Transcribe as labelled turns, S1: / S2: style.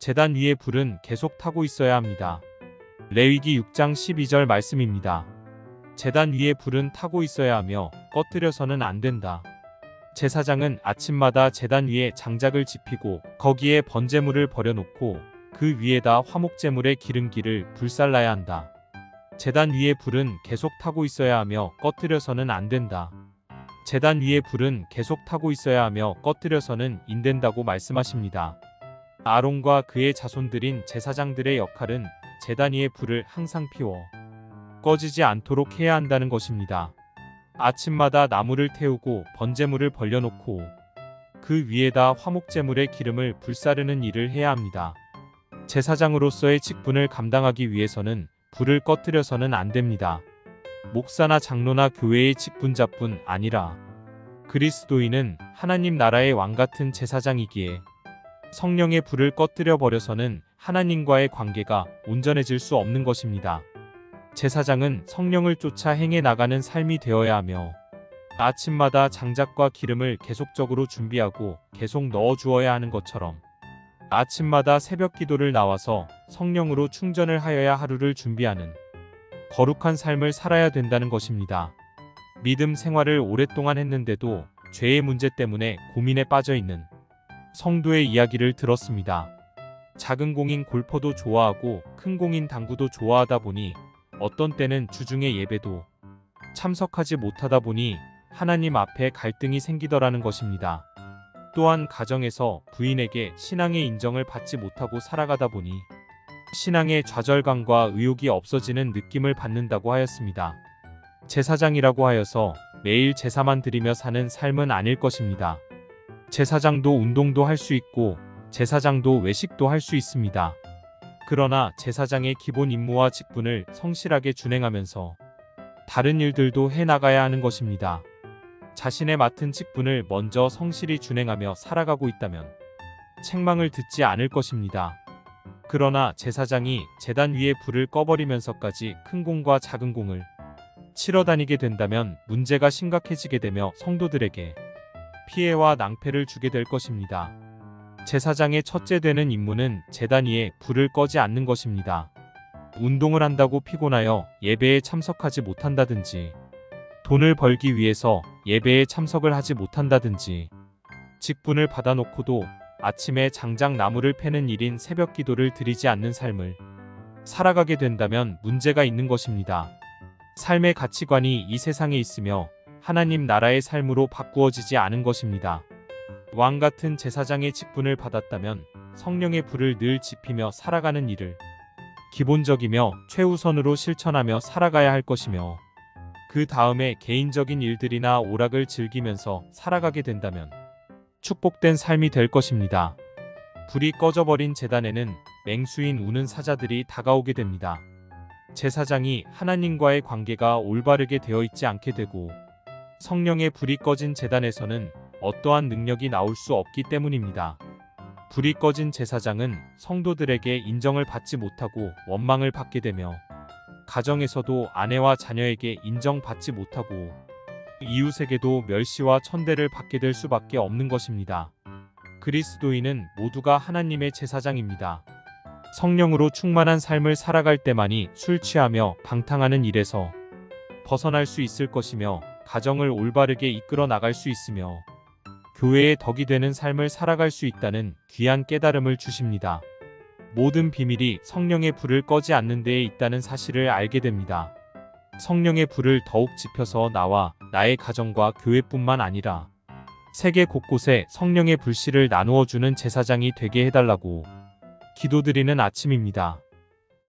S1: 제단 위의 불은 계속 타고 있어야 합니다. 레위기 6장 12절 말씀입니다. 제단 위의 불은 타고 있어야 하며 꺼뜨려서는 안 된다. 제사장은 아침마다 제단 위에 장작을 지피고 거기에 번제물을 버려놓고 그 위에다 화목제물의 기름기를 불살라야 한다. 제단 위의 불은 계속 타고 있어야 하며 꺼뜨려서는 안 된다. 제단 위의 불은 계속 타고 있어야 하며 꺼뜨려서는 안 된다고 말씀하십니다. 아론과 그의 자손들인 제사장들의 역할은 제단 위의 불을 항상 피워 꺼지지 않도록 해야 한다는 것입니다. 아침마다 나무를 태우고 번제물을 벌려놓고 그 위에다 화목제물의 기름을 불사르는 일을 해야 합니다. 제사장으로서의 직분을 감당하기 위해서는 불을 꺼뜨려서는 안 됩니다. 목사나 장로나 교회의 직분자뿐 아니라 그리스도인은 하나님 나라의 왕같은 제사장이기에 성령의 불을 꺼뜨려 버려서는 하나님과의 관계가 온전해질 수 없는 것입니다. 제사장은 성령을 쫓아 행해 나가는 삶이 되어야 하며 아침마다 장작과 기름을 계속적으로 준비하고 계속 넣어 주어야 하는 것처럼 아침마다 새벽 기도를 나와서 성령으로 충전을 하여야 하루를 준비하는 거룩한 삶을 살아야 된다는 것입니다. 믿음 생활을 오랫동안 했는데도 죄의 문제 때문에 고민에 빠져 있는 성도의 이야기를 들었습니다. 작은 공인 골퍼도 좋아하고 큰 공인 당구도 좋아하다 보니 어떤 때는 주중에 예배도 참석하지 못하다 보니 하나님 앞에 갈등이 생기더라는 것입니다. 또한 가정에서 부인에게 신앙의 인정을 받지 못하고 살아가다 보니 신앙의 좌절감과 의욕이 없어지는 느낌을 받는다고 하였습니다. 제사장이라고 하여서 매일 제사만 드리며 사는 삶은 아닐 것입니다. 제사장도 운동도 할 수 있고 제사장도 외식도 할 수 있습니다. 그러나 제사장의 기본 임무와 직분을 성실하게 준행하면서 다른 일들도 해나가야 하는 것입니다. 자신의 맡은 직분을 먼저 성실히 준행하며 살아가고 있다면 책망을 듣지 않을 것입니다. 그러나 제사장이 제단 위에 불을 꺼버리면서까지 큰 공과 작은 공을 치러 다니게 된다면 문제가 심각해지게 되며 성도들에게 피해와 낭패를 주게 될 것입니다. 제사장의 첫째 되는 임무는 제단 위에 불을 꺼지 않는 것입니다. 운동을 한다고 피곤하여 예배에 참석하지 못한다든지 돈을 벌기 위해서 예배에 참석을 하지 못한다든지 직분을 받아놓고도 아침에 장작 나무를 패는 일인 새벽 기도를 드리지 않는 삶을 살아가게 된다면 문제가 있는 것입니다. 삶의 가치관이 이 세상에 있으며 하나님 나라의 삶으로 바꾸어지지 않은 것입니다. 왕같은 제사장의 직분을 받았다면 성령의 불을 늘 지피며 살아가는 일을 기본적이며 최우선으로 실천하며 살아가야 할 것이며 그 다음에 개인적인 일들이나 오락을 즐기면서 살아가게 된다면 축복된 삶이 될 것입니다. 불이 꺼져버린 제단에는 맹수인 우는 사자들이 다가오게 됩니다. 제사장이 하나님과의 관계가 올바르게 되어 있지 않게 되고 성령의 불이 꺼진 제단에서는 어떠한 능력이 나올 수 없기 때문입니다. 불이 꺼진 제사장은 성도들에게 인정을 받지 못하고 원망을 받게 되며 가정에서도 아내와 자녀에게 인정받지 못하고 이웃에게도 멸시와 천대를 받게 될 수밖에 없는 것입니다. 그리스도인은 모두가 하나님의 제사장입니다. 성령으로 충만한 삶을 살아갈 때만이 술 취하며 방탕하는 일에서 벗어날 수 있을 것이며 가정을 올바르게 이끌어 나갈 수 있으며 교회의 덕이 되는 삶을 살아갈 수 있다는 귀한 깨달음을 주십니다. 모든 비밀이 성령의 불을 꺼지 않는 데에 있다는 사실을 알게 됩니다. 성령의 불을 더욱 지펴서 나와 나의 가정과 교회뿐만 아니라 세계 곳곳에 성령의 불씨를 나누어 주는 제사장이 되게 해달라고 기도드리는 아침입니다.